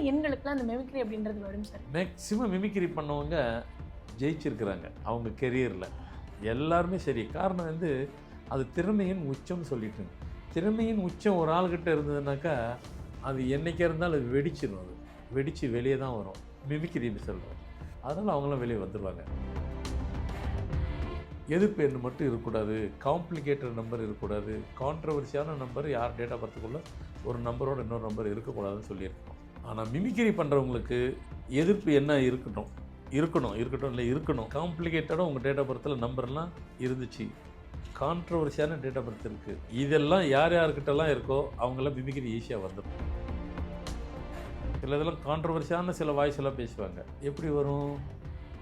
எண்களுக்குலாம் அந்த மிமிக்ரி அப்படின்றது வரும் சார்? மேக்ஸிமம் மிமிக்ரி பண்ணவங்க ஜெயிச்சிருக்கிறாங்க அவங்க கெரியரில் எல்லாருமே. சரி, காரணம் வந்து அது திறமையின் உச்சம்னு சொல்லிட்டுங்க. திறமையின் உச்சம் ஒரு ஆள்கிட்ட இருந்ததுனாக்கா அது என்றைக்கே இருந்தாலும் அது வெடிச்சிடும். அது வெடித்து வெளியே தான் வரும். மிமிக்ரின்னு சொல்கிறோம். அதனால் அவங்களாம் வெளியே வந்துடுவாங்க. எதிர்ப்பு எண் மட்டும் இருக்கக்கூடாது, காம்ப்ளிகேட்டட் நம்பர் இருக்கக்கூடாது, கான்ட்ரவர்சியான நம்பர் யார் டேட் ஆஃப் பர்த்துக்குள்ளே ஒரு நம்பரோட இன்னொரு நம்பர் இருக்கக்கூடாதுன்னு சொல்லியிருக்கோம். ஆனால் மிமிக்ரி பண்ணுறவங்களுக்கு எதிர்ப்பு என்ன இருக்கணும். காம்ப்ளிகேட்டடாக உங்கள் டேட் ஆஃப் பர்த்தில் நம்பர்லாம் இருந்துச்சு, கான்ட்ரவர்சியான டேட் ஆஃப் பர்த் இருக்குது, இதெல்லாம் யார்கிட்டலாம் இருக்கோ அவங்களாம் மிமிக்ரி ஈஸியாக வந்துடும். சில இதெல்லாம் கான்ட்ரவர்சியான சில வாய்ஸ் எல்லாம் பேசுவாங்க. எப்படி வரும்?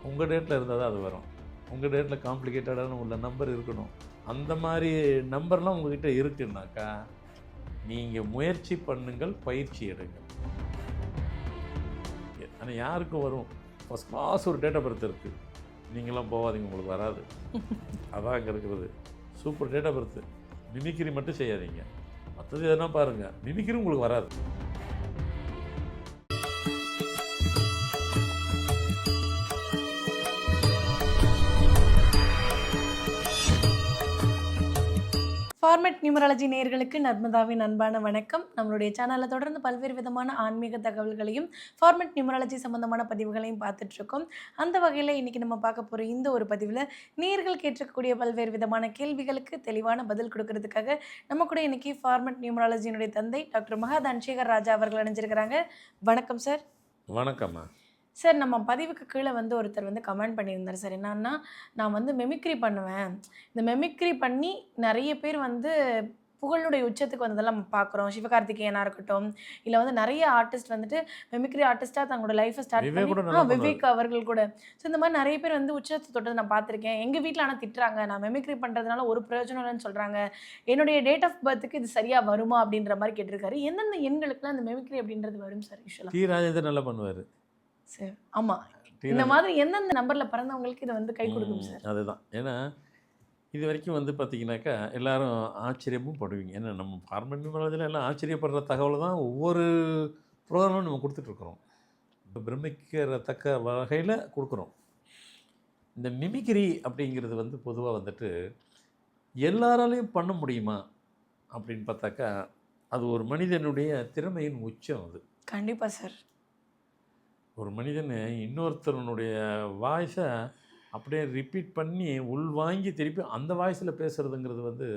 உங்கள் டேட்டில் இருந்தால் தான் அது வரும். உங்கள் டேட்டில் காம்ப்ளிகேட்டடான உள்ள நம்பர் இருக்கணும். அந்த மாதிரி நம்பர்லாம் உங்கள்கிட்ட இருக்குன்னாக்கா நீங்கள் முயற்சி பண்ணுங்கள், பயிற்சி எடுங்கள். ஆனால் யாருக்கும் வரும்? ஃபஸ்ட் கிளாஸ் ஒரு டேட் ஆஃப் பர்த் இருக்குது, நீங்களாம் போகாதீங்க, உங்களுக்கு வராது. அதான் அங்கே இருக்கிறது. Super date of birth. Mimicry மட்டும் செய்யாதீங்க, மற்றது எதனா பாருங்கள், மிமிக்ரி உங்களுக்கு வராது. ஃபார்மேட் நியூமராலஜி நேயர்களுக்கு நர்மதாவின் அன்பான வணக்கம். நம்மளுடைய சேனலில் தொடர்ந்து பல்வேறு விதமான ஆன்மீக தகவல்களையும் ஃபார்மேட் நியூமராலஜி சம்மந்தமான பதிவுகளையும் பார்த்துட்ருக்கோம். அந்த வகையில் இன்றைக்கி நம்ம பார்க்க போகிற இந்த ஒரு பதிவில் நேயர்கள் கேட்டிருக்கக்கூடிய பல்வேறு விதமான கேள்விகளுக்கு தெளிவான பதில் கொடுக்கறதுக்காக நம்ம கூட இன்றைக்கி ஃபார்மேட் நியூமராலஜியினுடைய தந்தை டாக்டர் மகா தனசேகர் ராஜா அவர்கள் அணிஞ்சிருக்கிறாங்க. வணக்கம் சார். வணக்கம்மா. சார், நம்ம பதிவுக்கு கீழே வந்து ஒருத்தர் வந்து கமெண்ட் பண்ணியிருந்தார் சார். என்னன்னா, நான் வந்து மெமிக்ரி பண்ணுவேன், இந்த மெமிக்ரி பண்ணி நிறைய பேர் வந்து புகழுடைய உச்சத்துக்கு வந்ததெல்லாம் நம்ம பார்க்குறோம். சிவகார்த்திகேயனாக இருக்கட்டும், இல்லை வந்து நிறைய ஆர்டிஸ்ட் வந்துட்டு மெமிக்ரி ஆர்டிஸ்ட்டாக தங்களோட லைஃப்பை ஸ்டார்ட் பண்ணி விவேக் அவர்கள் கூட. ஸோ இந்த மாதிரி நிறைய பேர் வந்து உச்சத்தை தொட்டதை நான் பார்த்துருக்கேன். எங்கள் வீட்டில் ஆனால் திட்டுறாங்க, நான் மெமிக்ரி பண்ணுறதுனால ஒரு பிரயோஜனம் இல்லைன்னு சொல்கிறாங்க, என்னுடைய டேட் ஆஃப் பர்த்துக்கு இது சரியாக வருமா அப்படின்ற மாதிரி கேட்டிருக்காரு. எந்தெந்த எண்களுக்குலாம் அந்த மெமிக்ரி அப்படின்றது வரும் சார்? யூஸ்வலாக டி ராஜேந்தர் நல்லா பண்ணுவார் சார். ஆமாம், இந்த மாதிரி எந்தெந்த நம்பரில் பிறந்தவங்களுக்கு இதை வந்து கை கொடுக்கும் சார்? அதுதான். ஏன்னா இது வரைக்கும் வந்து பார்த்திங்கனாக்கா எல்லோரும் ஆச்சரியமும் படுவீங்க. ஏன்னா நம்ம ஃபார்மேட் நியூமராலஜியில் எல்லாம் ஆச்சரியப்படுற தகவல் தான் ஒவ்வொரு ப்ரோக்ராமும் நம்ம கொடுத்துட்ருக்குறோம். இப்போ பிரமிக்கிறத்தக்க வகையில் கொடுக்குறோம். இந்த மிமிக்ரி அப்படிங்கிறது வந்து பொதுவாக வந்துட்டு எல்லாராலையும் பண்ண முடியுமா அப்படின்னு பார்த்தாக்கா அது ஒரு மனிதனுடைய திறமையின் உச்சம். அது கண்டிப்பாக சார். ஒரு மனிதன் இன்னொருத்தருடைய வாய்ஸை அப்படியே ரிப்பீட் பண்ணி உள்வாங்கி திருப்பி அந்த வாய்ஸில் பேசுகிறதுங்கிறது வந்து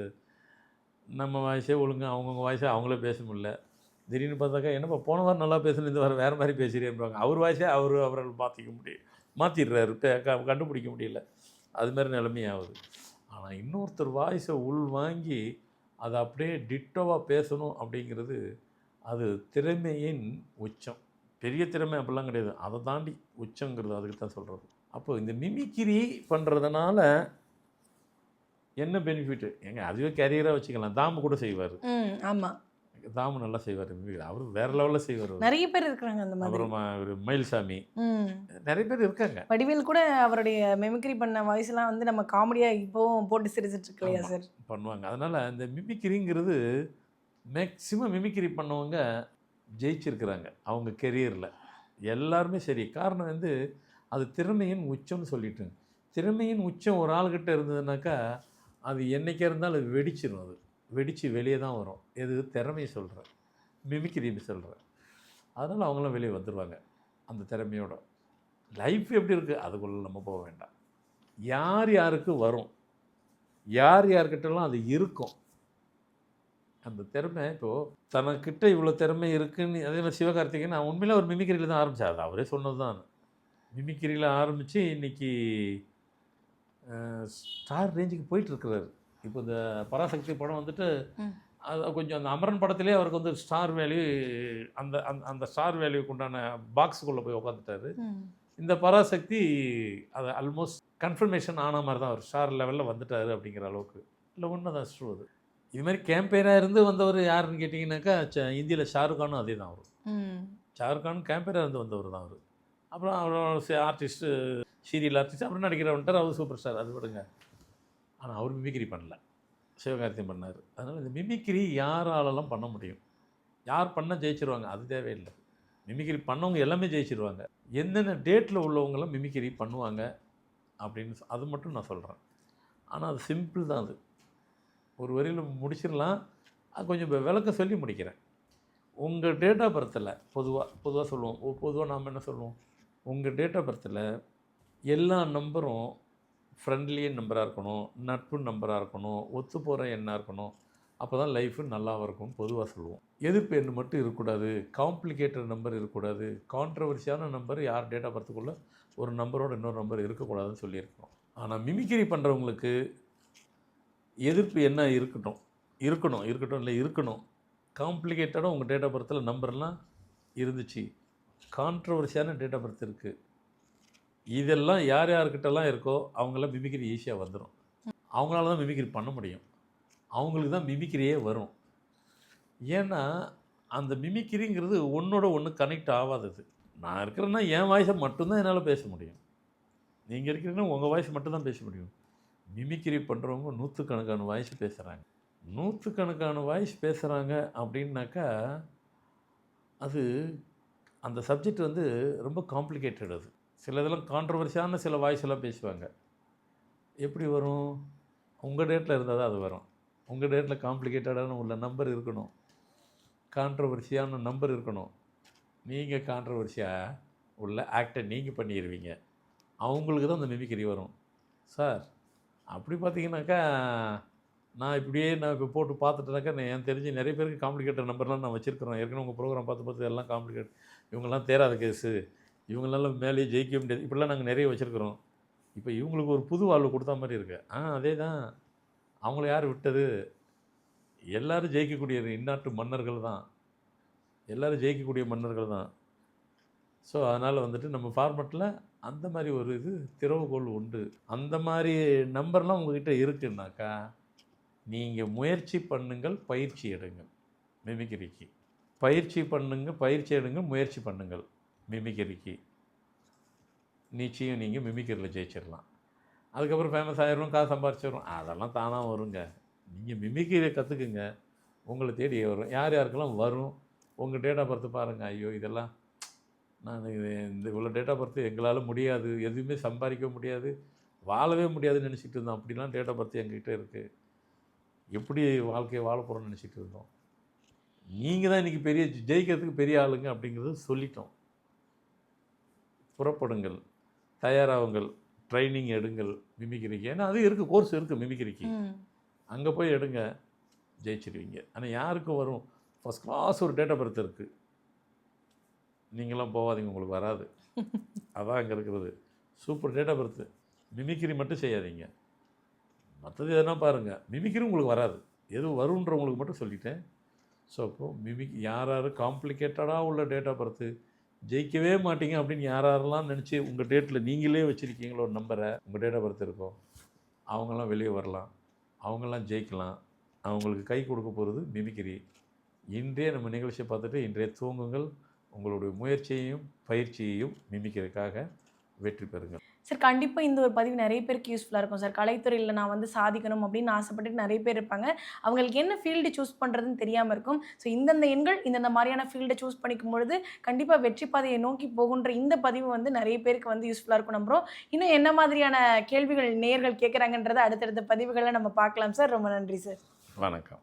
நம்ம வாய்ஸே ஒழுங்காக அவங்கவுங்க வாய்ஸே அவங்களே பேச முடியல. திடீர்னு பார்த்தாக்கா என்னப்பா போன வாரம் நல்லா பேசணும், இந்த வாரம் வேறு மாதிரி பேசுகிறேன்பாங்க. அவர் வாய்ஸே அவர்கள் மாற்றிடுறாரு, கண்டுபிடிக்க முடியல. அதுமாரி நிலைமையாகுது. ஆனால் இன்னொருத்தர் வாய்ஸை உள்வாங்கி அதை அப்படியே டிட்டோவாக பேசணும் அப்படிங்கிறது அது திறமையின் உச்சம். பெரிய திறமை அப்படிலாம் கிடையாது, அதை தாண்டி உச்சங்கிறது அதுக்கு தான் சொல்கிறது. அப்போ இந்த மிமிக்ரி பண்ணுறதுனால என்ன பெனிஃபிட்டு? அதுவே கேரியராக வச்சுக்கலாம். தாமு கூட செய்வார். ஆமாம், தாமு நல்லா செய்வார் மிமிக்ரி. அவர் வேறு லெவலில் செய்வார். நிறைய பேர் இருக்கிறாங்க அந்த மாதிரி. அப்புறமா ஒரு மயில்சாமி, நிறைய பேர் இருக்காங்க. வடிவேல் கூட அவருடைய மிமிக்ரி பண்ண வாய்ஸ்லாம் வந்து நம்ம காமெடியாக இப்போவும் போட்டு சிரிச்சிட்டு இருக்கு இல்லையா சார்? பண்ணுவாங்க. அதனால் இந்த மிமிக்ரிங்கிறது மேக்ஸிமம் மிமிக்ரி பண்ணவங்க ஜெயிச்சிருக்கிறாங்க அவங்க கெரியரில் எல்லாருமே. சரி, காரணம் வந்து அது திறமையின் உச்சம்னு சொல்லிட்டுங்க. திறமையின் உச்சம் ஒரு ஆள்கிட்ட இருந்ததுனாக்கா அது என்றைக்கே இருந்தாலும் அது வெடிச்சிடும். அது வெடித்து வெளியே தான் வரும். எது திறமையை சொல்கிறேன், மிமிக்ரின்னு சொல்கிறேன். அதனால் அவங்களாம் வெளியே வந்துடுவாங்க அந்த திறமையோட. லைஃப் எப்படி இருக்குது அதுக்குள்ளே நம்ம போக வேண்டாம். யார் யாருக்கு வரும், யார்கிட்டலாம் அது இருக்கும் அந்த திறமை. இப்போது தனக்கிட்ட இவ்வளோ திறமை இருக்குன்னு அதே மாதிரி சிவகார்த்திகேயன் நான் உண்மையிலே ஒரு மிமிக்ரியில் தான் ஆரம்பித்தார். அது அவரே சொன்னது தான். மிமிக்ரியில் ஆரம்பித்து இன்றைக்கி ஸ்டார் ரேஞ்சுக்கு போயிட்டுருக்கிறாரு. இப்போ இந்த பராசக்தி படம் வந்துட்டு அது கொஞ்சம் அந்த அமரன் படத்திலே அவருக்கு வந்து ஸ்டார் வேல்யூ அந்த அந்த ஸ்டார் வேல்யூக்கு உண்டான பாக்ஸுக்குள்ளே போய் உட்காந்துட்டாரு. இந்த பராசக்தி அது ஆல்மோஸ்ட் கன்ஃபர்மேஷன் ஆன மாதிரி தான் அவர் ஸ்டார் லெவலில் வந்துட்டார் அப்படிங்கிற அளவுக்கு. இல்லை உண்மை தான், ஸ்ட்ரூ அது. இது மாதிரி கேம்பெயினாக இருந்து வந்தவர் யாருன்னு கேட்டிங்கனாக்கா இந்தியில் ஷாருக்கானும் அதே தான். அவர் ஷாருக்கானும் கேம்பெயினாக இருந்து வந்தவர் தான் அவர். அப்புறம் அவர் ஆர்டிஸ்ட்டு, சீரியல் ஆர்டிஸ்ட், அப்புறம் நடிக்கிறவன்ட்டார். அவர் சூப்பர் ஸ்டார், அது விடுங்க. ஆனால் அவர் மிமிக்ரி பண்ணல, சிவகார்த்திகேயன் பண்ணார். அதனால் இந்த மிமிக்ரி யாராலெல்லாம் பண்ண முடியும், யார் பண்ண ஜெயிச்சிருவாங்க, அது தேவையில்லை. மிமிக்ரி பண்ணவங்க எல்லாமே ஜெயிச்சிருவாங்க. என்னென்ன டேட்டில் உள்ளவங்களாம் மிமிக்ரி பண்ணுவாங்க அப்படின்னு அது மட்டும் நான் சொல்கிறேன். ஆனால் அது சிம்பிள் தான் அது. ஒரு வரியில் முடிச்சிடலாம். அது கொஞ்சம் விளக்கம் சொல்லி முடிக்கிறேன். உங்கள் டேட் ஆஃப் பர்த்தில் பொதுவாக சொல்லுவோம். பொதுவாக நாம் என்ன சொல்லுவோம், உங்கள் டேட் ஆஃப் பர்த்தில் எல்லா நம்பரும் ஃப்ரெண்ட்லி நம்பராக இருக்கணும், நட்பு நம்பராக இருக்கணும், ஒத்து போகிற எண்ணாக இருக்கணும். அப்போ தான் லைஃபு நல்லாவும் இருக்கும்னு பொதுவாக சொல்லுவோம். எதிர்ப்பு எண் மட்டும் இருக்கக்கூடாது, காம்ப்ளிகேட்டட் நம்பர் இருக்கக்கூடாது, கான்ட்ரவர்சியான நம்பர் யார் டேட் ஆஃப் பர்த்துக்குள்ளே ஒரு நம்பரோட இன்னொரு நம்பர் இருக்கக்கூடாதுன்னு சொல்லியிருக்கோம். ஆனால் மிமிக்ரி பண்ணுறவங்களுக்கு எதிர்ப்பு என்ன இருக்கணும். காம்ப்ளிகேட்டடாக உங்கள் டேட் ஆஃப் பர்த்தில் நம்பர்லாம் இருந்துச்சு, கான்ட்ரவர்சியான டேட் ஆஃப் பர்த் இருக்குது, இதெல்லாம் யார் யார்கிட்டலாம் இருக்கோ அவங்களாம் மிமிக்ரி ஈஸியாக வந்துடும். அவங்களால தான் மிமிக்ரி பண்ண முடியும். அவங்களுக்கு தான் மிமிக்ரியே வரும். ஏன்னா அந்த மிமிக்ரிங்கிறது ஒன்றோட ஒன்று கனெக்ட் ஆகாதது. நான் இருக்கிறேன்னா என் வாய்ஸை மட்டும்தான் என்னால் பேச முடியும். நீங்கள் இருக்கிறீங்கன்னா உங்கள் வாய்ஸ் மட்டும்தான் பேச முடியும். மிமிக்ரி பண்ணுறவங்க நூற்றுக்கணக்கான வாய்ஸ் பேசுகிறாங்க. நூற்றுக்கணக்கான வாய்ஸ் பேசுகிறாங்க அப்படின்னாக்கா அது அந்த சப்ஜெக்ட் வந்து ரொம்ப காம்ப்ளிகேட்டட். அது சில இதெல்லாம் கான்ட்ரவர்சியான சில வாய்ஸ் எல்லாம் பேசுவாங்க. எப்படி வரும்? உங்கள் டேட்டில் இருந்தால் தான் அது வரும். உங்கள் டேட்டில் காம்ப்ளிகேட்டடான உள்ள நம்பர் இருக்கணும், கான்ட்ரவர்சியான நம்பர் இருக்கணும். நீங்கள் கான்ட்ரவர்சியாக உள்ள ஆக்டை நீங்கள் பண்ணிடுவீங்க, அவங்களுக்கு தான் அந்த மிமிக்ரி வரும். சார் அப்படி பார்த்தீங்கன்னாக்கா நான் இப்போ போட்டு பார்த்துட்டேனாக்கா எனக்கு தெரிஞ்சு நிறைய பேருக்கு காம்ப்ளிகேட்டட் நம்பர்லாம் நான் வச்சுருக்கிறோம். ஏற்கனவே உங்கள் ப்ரோக்ராம் பார்த்து எல்லாம் காம்ப்ளிகேட், இவங்கெல்லாம் தேராத கேஸு, இவங்களால மேலேயே ஜெயிக்க முடியாது, இப்படிலாம் நாங்கள் நிறைய வச்சுருக்குறோம். இப்போ இவங்களுக்கு ஒரு புது வாழ்வு கொடுத்தா மாதிரி இருக்கு. அதே தான். அவங்கள யார் விட்டது? எல்லோரும் ஜெயிக்கக்கூடியது இந்நாட்டு மன்னர்கள் தான். எல்லோரும் ஜெயிக்கக்கூடிய மன்னர்கள் தான். ஸோ அதனால் வந்துட்டு நம்ம ஃபார்மெட்டில் அந்த மாதிரி ஒரு இது திறவுகோல் உண்டு. அந்த மாதிரி நம்பர்லாம் உங்கள்கிட்ட இருக்குன்னாக்கா நீங்கள் முயற்சி பண்ணுங்கள், பயிற்சி எடுங்கள். மிமிக்ரிக்கு பயிற்சி பண்ணுங்கள், பயிற்சி எடுங்கள், முயற்சி பண்ணுங்கள். மிமிக்ரிக்கு நிச்சயம் நீங்கள் மிமிக்ரியில் ஜெயிச்சிடலாம். அதுக்கப்புறம் ஃபேமஸ் ஆகிடும், காசு சம்பாரிச்சிடும், அதெல்லாம் தானாக வருங்க. நீங்கள் மிமிக்ரியை கற்றுக்குங்க, உங்களை தேடி வரும். யார் யாருக்கெல்லாம் வரும் உங்கள் டேட் ஆஃப் பர்த் பாருங்கள். ஐயோ இதெல்லாம் நான் இந்த இவ்வளோ டேட் ஆஃப் பர்த் எங்களால் முடியாது, எதுவுமே சம்பாதிக்க முடியாது, வாழவே முடியாதுன்னு நினச்சிட்டு இருந்தோம். அப்படிலாம் டேட் ஆஃப் பர்த் எங்ககிட்ட இருக்குது. எப்படி வாழ்க்கையை வாழ போகிறோன்னு நினச்சிட்டு இருந்தோம். நீங்கள் தான் இன்றைக்கி பெரிய ஜெயிக்கிறதுக்கு பெரிய ஆளுங்க அப்படிங்கிறது சொல்லிட்டோம். புறப்படுங்கள், தயாராகுங்கள், ட்ரைனிங் எடுங்கள் மிமிக்ரிக்கு. ஏன்னா அது இருக்குது, கோர்ஸ் இருக்குது மிமிக்ரிக்கு. அங்கே போய் எடுங்க, ஜெயிச்சிருவீங்க. ஆனால் யாருக்கும் வரும்? ஃபஸ்ட் கிளாஸ் ஒரு டேட் ஆஃப் பர்த் இருக்குது. நீங்களாம் போகாதீங்க, உங்களுக்கு வராது. அதான் அங்கே இருக்கிறது. Super date of birth. Mimicry மட்டும் செய்யாதீங்க, மற்றது எதுனா பாருங்கள். மிமிக்ரி உங்களுக்கு வராது, எது வருன்றவங்களுக்கு மட்டும் சொல்லிட்டேன். ஸோ அப்போது யார் காம்ப்ளிகேட்டடாக உள்ள டேட் ஆஃப் பர்த்து ஜெயிக்கவே மாட்டீங்க அப்படின்னு யாரெல்லாம் நினச்சி உங்கள் டேட்டில் நீங்களே வச்சுருக்கீங்களோ ஒரு நம்பரை, உங்கள் டேட் ஆஃப் பர்த் இருக்கோ, அவங்கெல்லாம் வெளியே வரலாம், அவங்கெல்லாம் ஜெயிக்கலாம். அவங்களுக்கு கை கொடுக்க போகிறது மிமிக்ரி. இன்றைய நம்ம நிகழ்ச்சியை பார்த்துட்டு இன்றைய தூங்குங்கள். உங்களுடைய முயற்சியையும் பயிற்சியையும் மிமிக்கிறதுக்காக வெற்றி பெறுங்கள். சார் கண்டிப்பாக இந்த ஒரு பதிவு நிறைய பேருக்கு யூஸ்ஃபுல்லாக இருக்கும் சார். கலைத்துறையில் நான் வந்து சாதிக்கணும் அப்படின்னு ஆசைப்பட்டுட்டு நிறைய பேர் இருப்பாங்க. அவங்களுக்கு என்ன ஃபீல்டு சூஸ் பண்ணுறதுன்னு தெரியாமல் இருக்கும். ஸோ இந்தந்த எண்கள் இந்தந்த மாதிரியான ஃபீல்டை சூஸ் பண்ணிக்கும் பொழுது கண்டிப்பாக வெற்றி பாதையை நோக்கி போகுன்ற இந்த பதிவு வந்து நிறைய பேருக்கு வந்து யூஸ்ஃபுல்லாக இருக்கும் நம்புகிறோம். இன்னும் என்ன மாதிரியான கேள்விகள் நேயர்கள் கேட்குறாங்கன்றதை அடுத்தடுத்த பதிவுகளில் நம்ம பார்க்கலாம் சார். ரொம்ப நன்றி சார். வணக்கம்.